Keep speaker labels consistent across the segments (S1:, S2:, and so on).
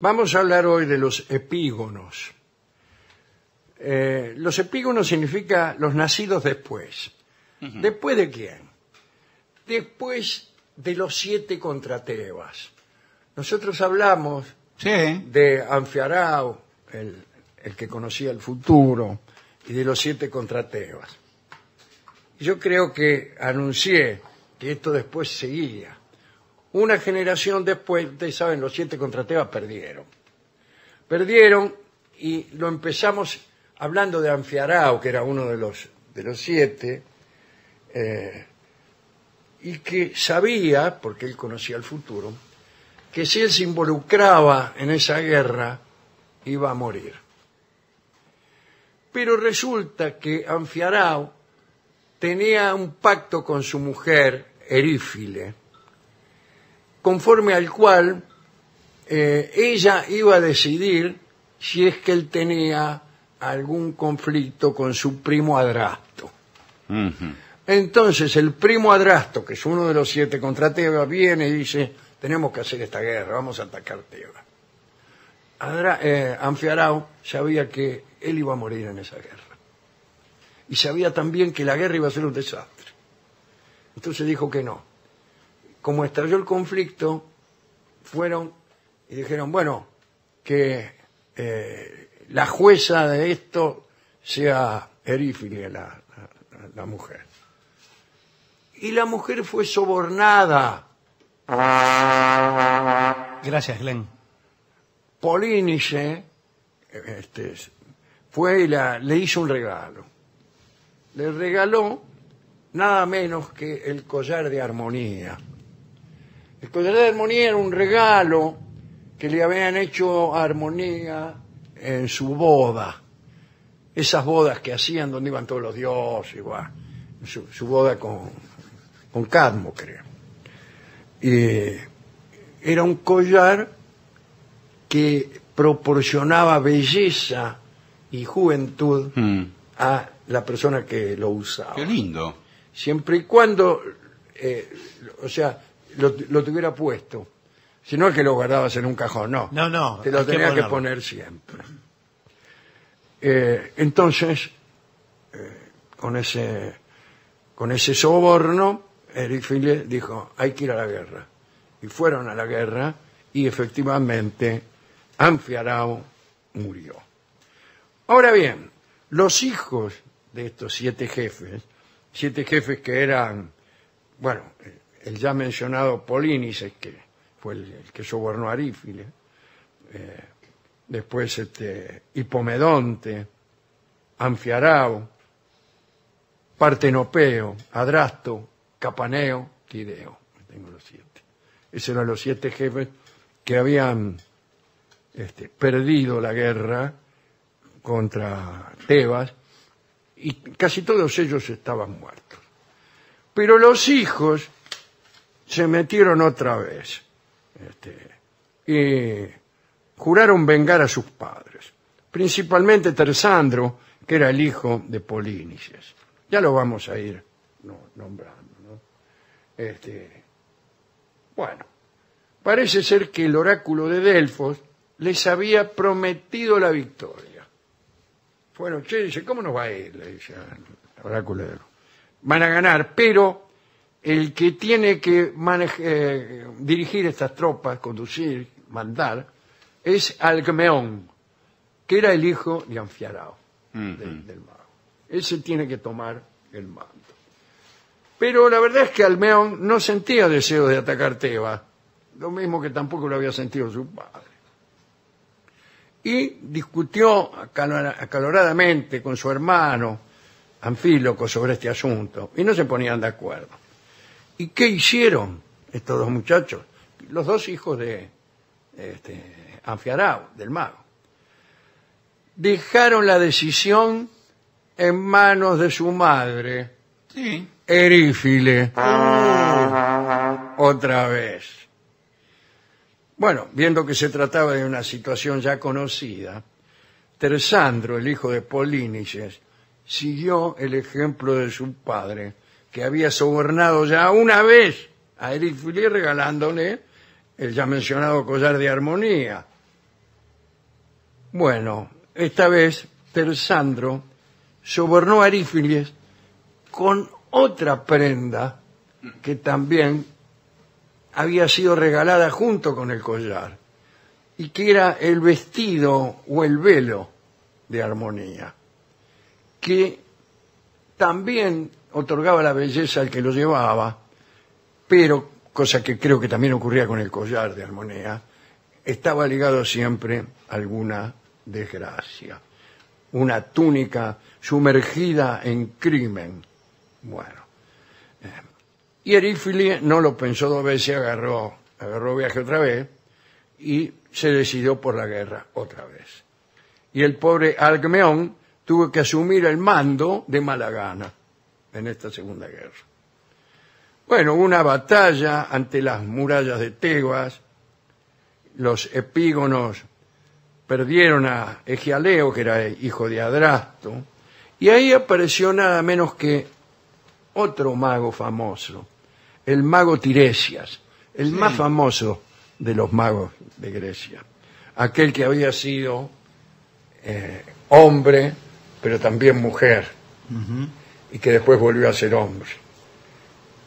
S1: Vamos a hablar hoy de los epígonos. Los epígonos significa los nacidos después. ¿Después de quién? Después de los 7 contra Tebas. Nosotros hablamos de Anfiarao, el que conocía el futuro, y de los 7 contra Tebas. Yo creo que anuncié que esto después seguía. Una generación después, ustedes saben, los 7 contra Tebas perdieron. Perdieron y lo empezamos hablando de Anfiarao, que era uno de los 7, y que sabía, porque él conocía el futuro, que si él se involucraba en esa guerra, iba a morir. Pero resulta que Anfiarao tenía un pacto con su mujer, Erífile, conforme al cual ella iba a decidir si es que él tenía algún conflicto con su primo Adrasto. Entonces el primo Adrasto, que es uno de los 7 contra Tebas, viene y dice: tenemos que hacer esta guerra, vamos a atacar Tebas. Anfiarao sabía que él iba a morir en esa guerra. Y sabía también que la guerra iba a ser un desastre. Entonces dijo que no. Como estalló el conflicto, fueron y dijeron: bueno, que la jueza de esto sea Erífile, la mujer. Y la mujer fue sobornada.
S2: Gracias, Glenn.
S1: Polínice fue y le hizo un regalo. Le regaló nada menos que el collar de armonía. El collar de armonía era un regalo que le habían hecho a Armonía en su boda. Esas bodas que hacían donde iban todos los dioses, igual. Su boda con Cadmo, creo. Y era un collar que proporcionaba belleza y juventud a la persona que lo usaba.
S2: Qué lindo.
S1: Siempre y cuando, lo tuviera puesto. Si no es que lo guardabas en un cajón, no.
S2: No.
S1: Te lo tenías que poner siempre. Entonces, con ese soborno, Erífile dijo: hay que ir a la guerra. Y fueron a la guerra y efectivamente Anfiarao murió. Ahora bien, los hijos de estos 7 jefes que eran, bueno, el ya mencionado Polínices, que fue el que sobornó a Erífile, después Hipomedonte, Anfiarao, Partenopeo, Adrasto, Capaneo, Tideo. Tengo los 7. Esos eran los 7 jefes que habían perdido la guerra contra Tebas, y casi todos ellos estaban muertos. Pero los hijos se metieron otra vez y juraron vengar a sus padres, principalmente Tersandro, que era el hijo de Polínices. Ya lo vamos a ir nombrando, ¿no? Bueno, parece ser que el oráculo de Delfos les había prometido la victoria. Bueno, dice: ¿cómo nos va a ir? Le dice al oráculo de Delfos. Van a ganar, pero el que tiene que dirigir estas tropas, conducir, mandar, es Alcmeón, que era el hijo de Anfiarao, del mago. Ese tiene que tomar el mando. Pero la verdad es que Alcmeón no sentía deseo de atacar Tebas, lo mismo que tampoco lo había sentido su padre. Y discutió acaloradamente con su hermano Anfíloco sobre este asunto, y no se ponían de acuerdo. ¿Y qué hicieron estos 2 muchachos? Los 2 hijos de Anfiarao, del mago. Dejaron la decisión en manos de su madre, Erífile. Otra vez. Bueno, viendo que se trataba de una situación ya conocida, Tersandro, el hijo de Polínices, siguió el ejemplo de su padre, que había sobornado ya una vez a Erífile regalándole el ya mencionado collar de armonía. Bueno, esta vez Tersandro sobornó a Arífiles con otra prenda que también había sido regalada junto con el collar, y que era el vestido o el velo de armonía, que también otorgaba la belleza al que lo llevaba, pero, cosa que creo que también ocurría con el collar de armonía, estaba ligado siempre a alguna desgracia. Una túnica sumergida en crimen. Bueno. Y Arífiles no lo pensó dos veces, agarró viaje otra vez y se decidió por la guerra otra vez. Y el pobre Alcmeón tuvo que asumir el mando de mala gana en esta segunda guerra. Bueno, una batalla ante las murallas de Tebas. Los epígonos perdieron a Egialeo, que era hijo de Adrasto, y ahí apareció nada menos que otro mago famoso, el mago Tiresias, el más famoso de los magos de Grecia, aquel que había sido hombre, pero también mujer, y que después volvió a ser hombre.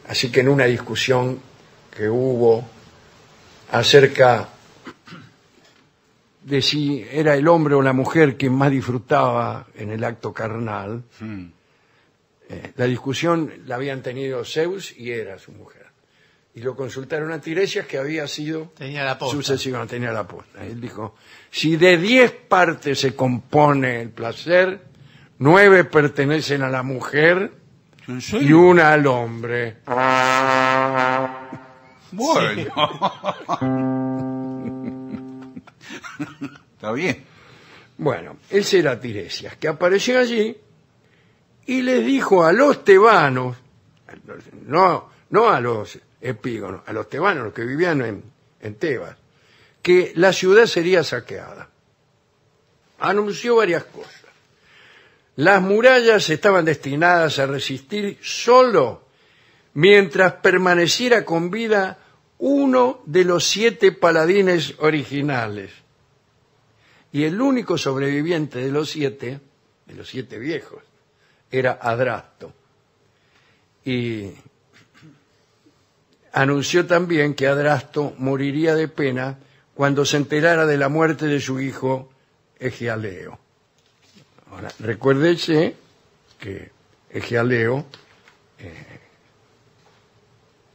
S1: Así que en una discusión que hubo acerca de si era el hombre o la mujer quien más disfrutaba en el acto carnal, la discusión la habían tenido Zeus y era su mujer. Y lo consultaron a Tiresias, que había sido sucesivo, tenía la posta. Él dijo, si de 10 partes se compone el placer, 9 pertenecen a la mujer y una al hombre.
S2: Bueno. Está bien.
S1: Bueno, ese era Tiresias, que apareció allí y les dijo a los tebanos, no a los epígonos, a los tebanos, los que vivían en Tebas, que la ciudad sería saqueada. Anunció varias cosas. Las murallas estaban destinadas a resistir solo mientras permaneciera con vida uno de los 7 paladines originales. Y el único sobreviviente de los 7 viejos, era Adrasto. Y anunció también que Adrasto moriría de pena cuando se enterara de la muerte de su hijo Egialeo. Ahora, recuérdese que Egialeo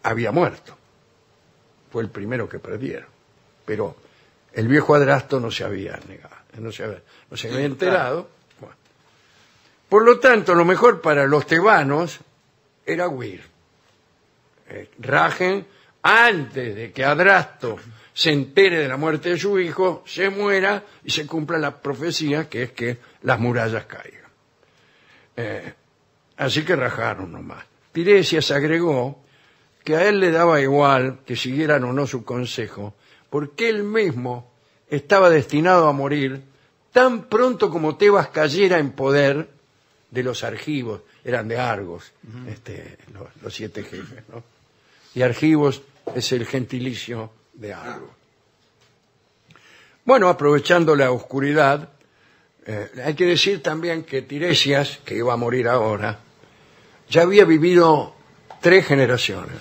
S1: había muerto. Fue el primero que perdieron. Pero el viejo Adrasto no se había negado, no se había enterado. Bueno. Por lo tanto, lo mejor para los tebanos era huir. Rajen, antes de que Adrasto se entere de la muerte de su hijo, se muera y se cumpla la profecía, que es que las murallas caigan. Así que rajaron nomás. Tiresias agregó que a él le daba igual que siguieran o no su consejo, porque él mismo estaba destinado a morir tan pronto como Tebas cayera en poder de los argivos, eran de Argos, los 7 jefes, ¿no? Y Argivos es el gentilicio de Argos. Bueno, aprovechando la oscuridad, hay que decir también que Tiresias, que iba a morir ahora, ya había vivido 3 generaciones.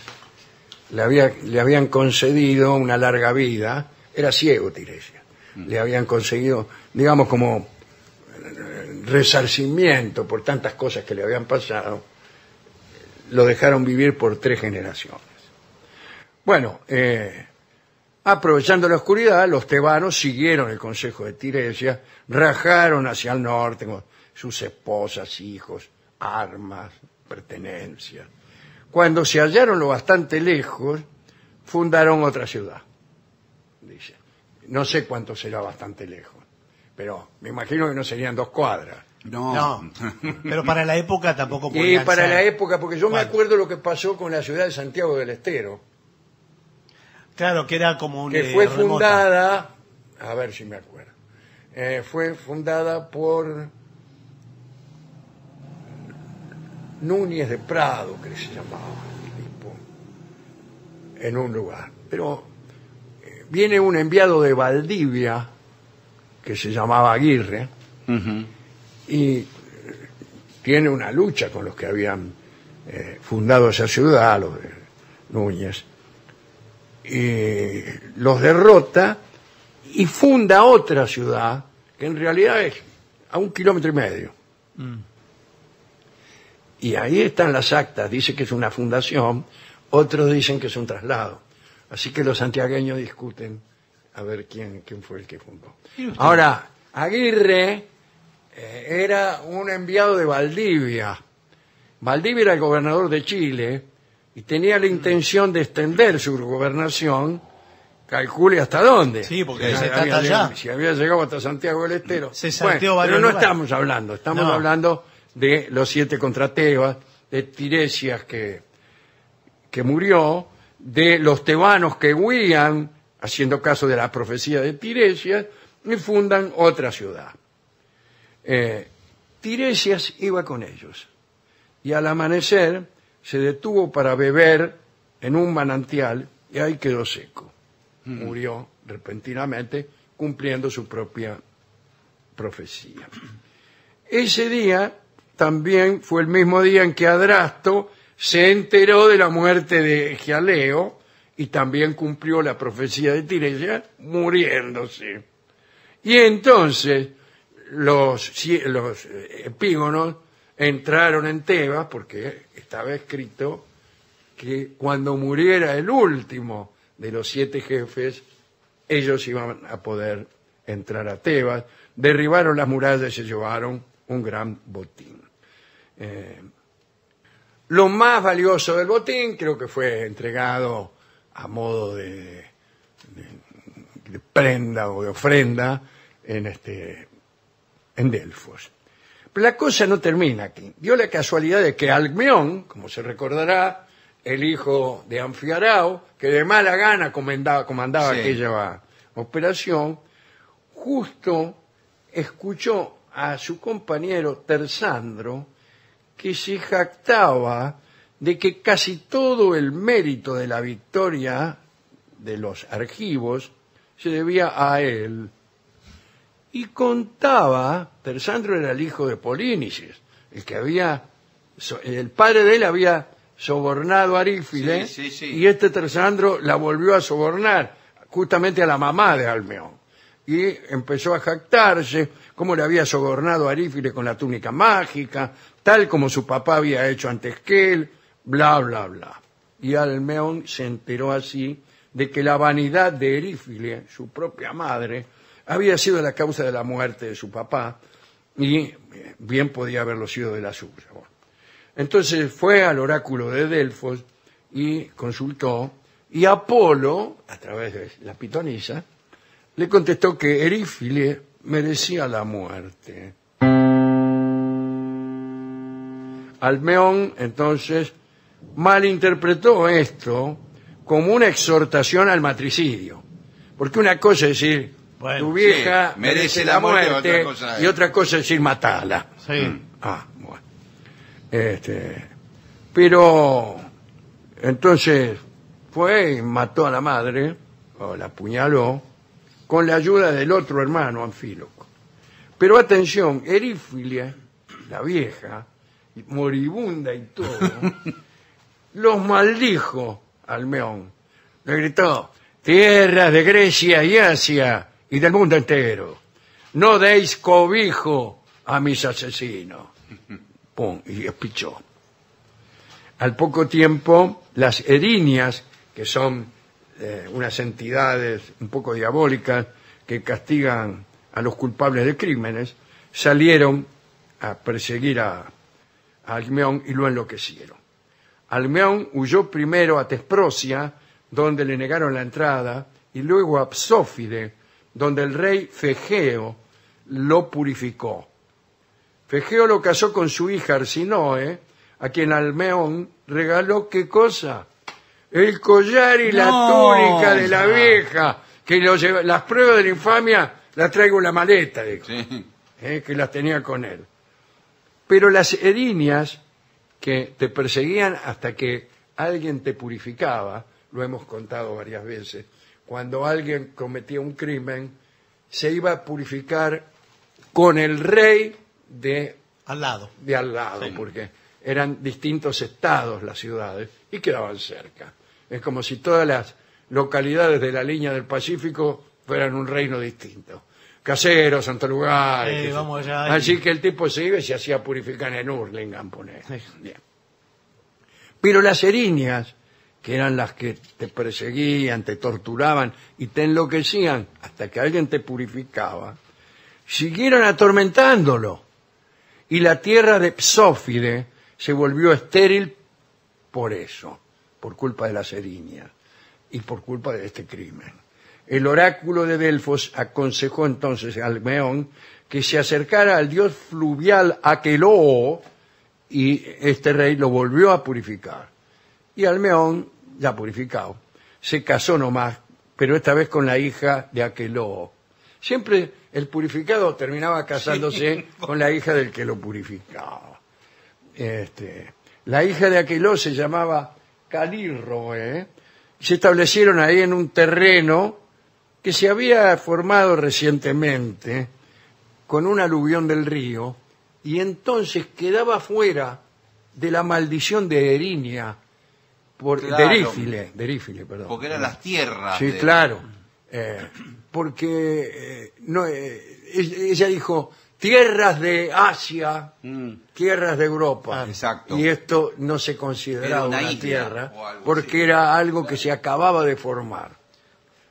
S1: Le habían concedido una larga vida, era ciego Tiresias, le habían conseguido, digamos, como resarcimiento por tantas cosas que le habían pasado, lo dejaron vivir por 3 generaciones. Bueno, aprovechando la oscuridad, los tebanos siguieron el consejo de Tiresias, rajaron hacia el norte con sus esposas, hijos, armas, pertenencias. Cuando se hallaron lo bastante lejos, fundaron otra ciudad. Dice, no sé cuánto será bastante lejos, pero me imagino que no serían 2 cuadras.
S3: No, pero para la época tampoco
S1: Y
S3: podían
S1: para
S3: ser.
S1: la época, porque yo me acuerdo lo que pasó con la ciudad de Santiago del Estero,
S3: Claro, que era como un
S1: que fue
S3: remota.
S1: fundada, a ver si me acuerdo, fue fundada por Núñez de Prado, que se llamaba el tipo, en un lugar. Pero viene un enviado de Valdivia, que se llamaba Aguirre, y tiene una lucha con los que habían fundado esa ciudad, los de Núñez, y los derrota y funda otra ciudad que en realidad es a 1,5 kilómetros. Y ahí están las actas, dice que es una fundación, otros dicen que es un traslado. Así que los santiagueños discuten a ver quién fue el que fundó. Ahora, Aguirre era un enviado de Valdivia. Valdivia era el gobernador de Chile y tenía la intención de extender su gobernación, calcule hasta dónde.
S3: Sí, porque
S1: Si
S3: se está allá.
S1: Si había llegado hasta Santiago del Estero.
S3: Se salteó
S1: Bueno,
S3: varios
S1: pero no
S3: lugares.
S1: estamos hablando, estamos
S3: No.
S1: hablando de los 7 contra Tebas, de Tiresias que murió, de los tebanos que huían, haciendo caso de la profecía de Tiresias, y fundan otra ciudad. Tiresias iba con ellos, y al amanecer se detuvo para beber en un manantial, y ahí quedó seco. Murió repentinamente, cumpliendo su propia profecía. Ese día también fue el mismo día en que Adrasto se enteró de la muerte de Egialeo y también cumplió la profecía de Tiresias, muriéndose. Y entonces los epígonos entraron en Tebas, porque estaba escrito que cuando muriera el último de los 7 jefes, ellos iban a poder entrar a Tebas, derribaron las murallas y se llevaron un gran botín. Lo más valioso del botín creo que fue entregado a modo de prenda o de ofrenda en Delfos. Pero la cosa no termina aquí. Dio la casualidad de que Alcmeón, como se recordará, el hijo de Anfiarao, que de mala gana comandaba
S2: Sí.
S1: aquella operación, justo escuchó a su compañero Tersandro que se jactaba de que casi todo el mérito de la victoria de los argivos se debía a él. Y contaba, Tersandro era el hijo de Polínices, el padre de él había sobornado a Arífile,
S2: Sí, sí, sí.
S1: y Tersandro la volvió a sobornar, justamente a la mamá de Alcmeón. Y empezó a jactarse cómo le había sobornado a Arífile con la túnica mágica, tal como su papá había hecho antes que él, bla, bla, bla. Y Alcmeón se enteró así de que la vanidad de Arífile, su propia madre, había sido la causa de la muerte de su papá, y bien podía haberlo sido de la suya. Bueno, entonces fue al oráculo de Delfos y consultó, y Apolo, a través de la pitonisa, le contestó que Arífile merecía la muerte. Alcmeón, entonces, malinterpretó esto como una exhortación al matricidio. Porque una cosa es decir,
S3: Bueno,
S1: tu vieja
S2: sí,
S1: merece la muerte,
S2: otra cosa
S1: y otra cosa es decir, matala.
S3: Sí.
S1: Bueno. Pero, entonces, fue y mató a la madre, o la apuñaló, con la ayuda del otro hermano, Anfíloco. Pero atención, Arífile, la vieja, moribunda y todo, los maldijo al Alcmeón. Le gritó: tierras de Grecia y Asia y del mundo entero, no deis cobijo a mis asesinos. Pum, y espichó. Al poco tiempo, las erinias, que son unas entidades un poco diabólicas que castigan a los culpables de crímenes, salieron a perseguir a Alcmeón y lo enloquecieron. Alcmeón huyó primero a Tesprocia, donde le negaron la entrada, y luego a Psófide, donde el rey Fegeo lo purificó. Fegeo lo casó con su hija Arsinoe, a quien Alcmeón regaló, ¿qué cosa? El collar y la túnica de la vieja, que las pruebas de la infamia las traigo en la maleta, dijo,
S2: Sí.
S1: que las tenía con él. Pero las erinias que te perseguían hasta que alguien te purificaba, lo hemos contado varias veces, cuando alguien cometía un crimen, se iba a purificar con el rey
S3: Al lado.
S1: de al lado,
S2: Sí.
S1: porque eran distintos estados las ciudades y quedaban cerca. Es como si todas las localidades de la línea del Pacífico fueran un reino distinto. Caseros, Santo Lugar.
S3: Vamos allá.
S1: Así que el tipo se iba y se hacía purificar en Hurlingham, ponele. Bien. Pero las eriñas, que eran las que te perseguían, te torturaban y te enloquecían hasta que alguien te purificaba, siguieron atormentándolo. Y la tierra de Psófide se volvió estéril por eso, por culpa de las eriñas y por culpa de este crimen. El oráculo de Delfos aconsejó entonces a Alcmeón que se acercara al dios fluvial Aqueloo, y este rey lo volvió a purificar. Y Alcmeón, ya purificado, se casó nomás, pero esta vez con la hija de Aqueloo. Siempre el purificado terminaba casándose con la hija del que lo purificaba. La hija de Aqueloo se llamaba Calirroe. Se establecieron ahí en un terreno que se había formado recientemente con un aluvión del río, y entonces quedaba fuera de la maldición de Erinia,
S2: Claro.
S1: de Erífile, perdón.
S2: Porque eran las tierras.
S1: Sí, claro. Porque ella dijo tierras de Asia, tierras de Europa.
S2: Exacto.
S1: Y esto no se consideraba
S2: Era una
S1: una
S2: isla
S1: tierra
S2: o algo
S1: porque
S2: así.
S1: era algo que se acababa de formar.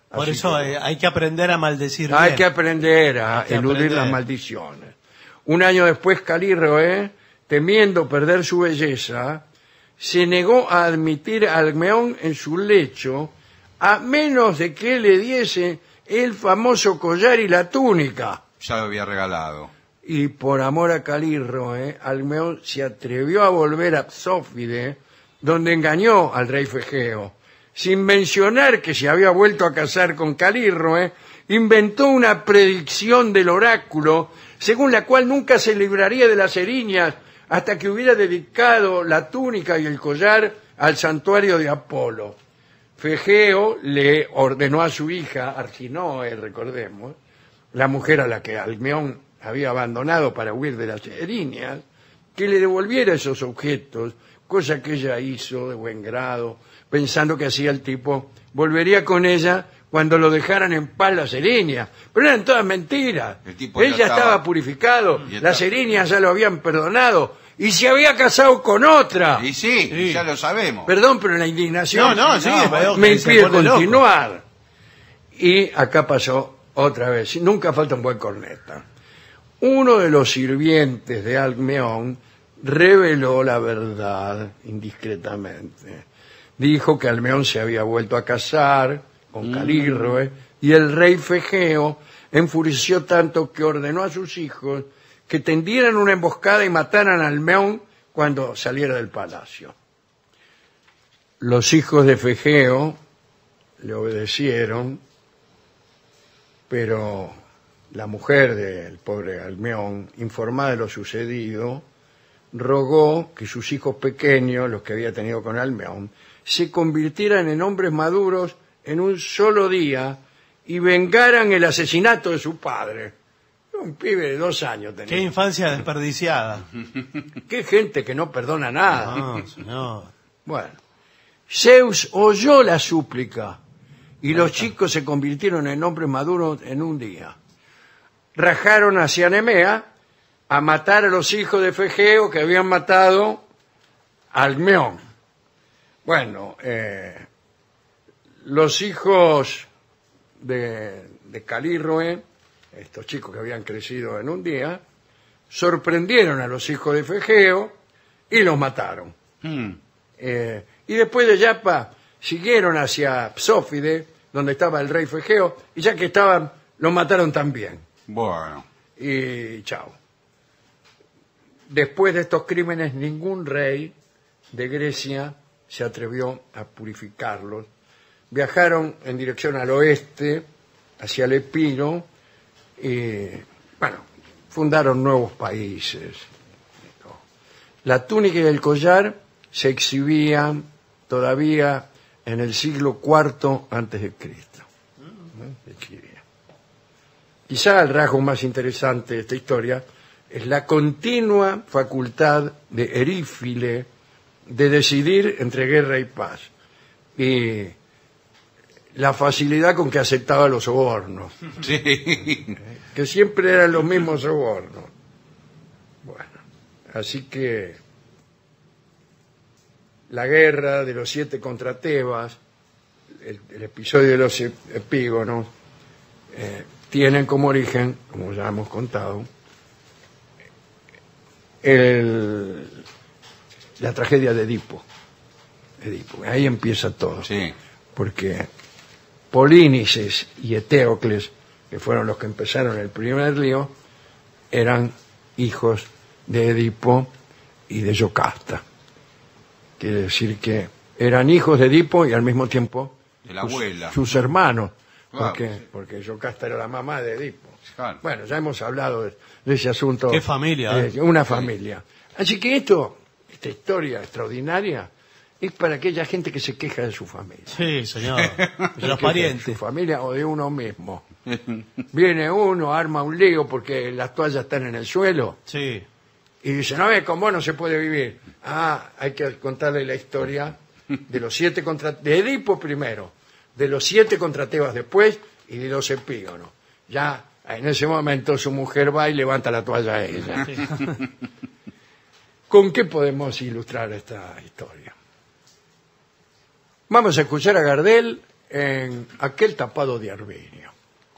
S3: Por
S1: Así
S3: eso
S1: que
S3: hay que aprender a maldecir
S1: hay
S3: bien.
S1: que aprender a
S3: Hay que
S1: eludir
S3: aprender.
S1: las maldiciones. Un año después, Calirroe, temiendo perder su belleza, se negó a admitir a Alcmeón en su lecho a menos de que le diese el famoso collar y la túnica.
S2: Ya lo había regalado.
S1: Y por amor a Calirroe, Alcmeón se atrevió a volver a Psófide, donde engañó al rey Fegeo. Sin mencionar que se había vuelto a casar con Calirroe, inventó una predicción del oráculo, según la cual nunca se libraría de las eriñas hasta que hubiera dedicado la túnica y el collar al santuario de Apolo. Fegeo le ordenó a su hija, Arginoe, recordemos, la mujer a la que Alcmeón había abandonado para huir de las eriñas, que le devolviera esos objetos, cosa que ella hizo de buen grado, pensando que así el tipo volvería con ella cuando lo dejaran en paz las eriñas. Pero eran todas mentiras.
S2: El tipo ya
S1: Él ya estaba
S2: estaba
S1: purificado,
S2: Ya
S1: las
S2: está.
S1: eriñas ya lo habían perdonado y se había casado con otra.
S2: Y sí,
S3: Sí.
S2: ya lo sabemos.
S1: Perdón, pero la indignación
S3: No, sí, veo
S1: me
S3: que se
S1: impide
S3: pone loco.
S1: continuar. Y acá pasó otra vez. Nunca falta un buen corneta. Uno de los sirvientes de Alcmeón reveló la verdad indiscretamente. Dijo que Alcmeón se había vuelto a casar con Calirroe, y el rey Fegeo enfureció tanto que ordenó a sus hijos que tendieran una emboscada y mataran a Alcmeón cuando saliera del palacio. Los hijos de Fegeo le obedecieron, pero la mujer del pobre Alcmeón, informada de lo sucedido, rogó que sus hijos pequeños, los que había tenido con Alcmeón, se convirtieran en hombres maduros en un solo día y vengaran el asesinato de su padre. Un pibe de 2 años tenía.
S3: Qué infancia desperdiciada.
S1: Qué gente que no perdona nada.
S3: No, señor.
S1: Bueno, Zeus oyó la súplica y los chicos se convirtieron en hombres maduros en un día. Rajaron hacia Nemea a matar a los hijos de Fegeo que habían matado a Alcmeón. Bueno, los hijos de Calirroe, estos chicos que habían crecido en un día, sorprendieron a los hijos de Fegeo y los mataron. Y después de Yapa siguieron hacia Psófide, donde estaba el rey Fegeo, y ya que estaban, los mataron también.
S2: Bueno.
S1: Y chao. Después de estos crímenes, ningún rey de Grecia se atrevió a purificarlos. Viajaron en dirección al oeste, hacia el Epiro, y, bueno, fundaron nuevos países. La túnica y el collar se exhibían todavía en el siglo IV antes de Cristo. Se exhibían. Quizá el rasgo más interesante de esta historia es la continua facultad de Erífile de decidir entre guerra y paz y la facilidad con que aceptaba los sobornos,
S2: Sí.
S1: que siempre eran los mismos sobornos. Bueno, así que la guerra de los 7 contra Tebas, el episodio de los epígonos, tienen como origen, como ya hemos contado, la tragedia de Edipo. Ahí empieza todo.
S2: Sí.
S1: Porque Polínices y Eteocles, que fueron los que empezaron el primer lío, eran hijos de Edipo y de Yocasta. Quiere decir que eran hijos de Edipo y al mismo tiempo
S2: De la abuela.
S1: sus hermanos,
S2: Claro.
S1: porque Yocasta era la mamá de Edipo.
S2: Claro.
S1: Bueno, ya hemos hablado de ese asunto.
S3: Qué familia, ¿eh?
S1: Una familia. Así que esta historia extraordinaria, es para aquella gente que se queja de su familia.
S3: Sí, señor. De
S1: Se
S3: los
S1: queja de
S3: parientes.
S1: su familia o de uno mismo. Viene uno, arma un lío porque las toallas están en el suelo
S3: Sí.
S1: y dice, no, con vos no se puede vivir. Ah, hay que contarle la historia de los 7 de Edipo primero, de los 7 contra Tebas después y de los epígonos. Ya en ese momento su mujer va y levanta la toalla a ella.
S3: Sí.
S1: ¿Con qué podemos ilustrar esta historia? Vamos a escuchar a Gardel en Aquel tapado de Arminio,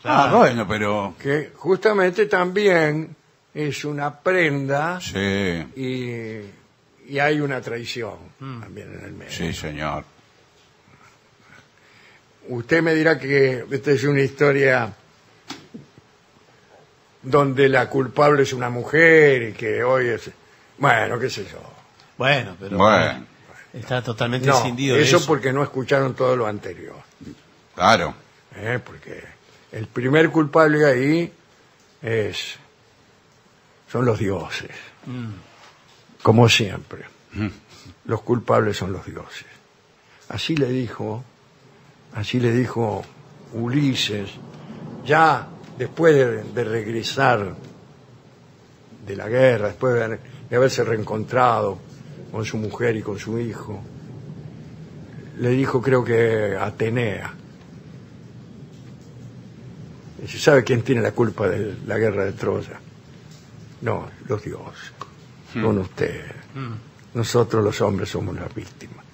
S2: Ah, bueno, pero...
S1: que justamente también es una prenda
S2: Sí,
S1: y hay una traición también en el medio.
S2: sí, señor.
S1: Usted me dirá que esta es una historia donde la culpable es una mujer y que hoy es... Bueno, qué sé yo.
S3: Bueno, pero
S2: Bueno,
S3: está totalmente
S1: No,
S3: escindido de
S1: eso
S3: eso.
S1: porque no escucharon todo lo anterior.
S2: claro.
S1: Porque el primer culpable ahí son los dioses. Como siempre. Los culpables son los dioses. Así le dijo Ulises, ya después de regresar de la guerra, después de haberse reencontrado con su mujer y con su hijo, le dijo, creo que a Atenea. Dice, ¿sabe quién tiene la culpa de la guerra de Troya? No, los dioses, con ustedes. Nosotros los hombres somos las víctimas.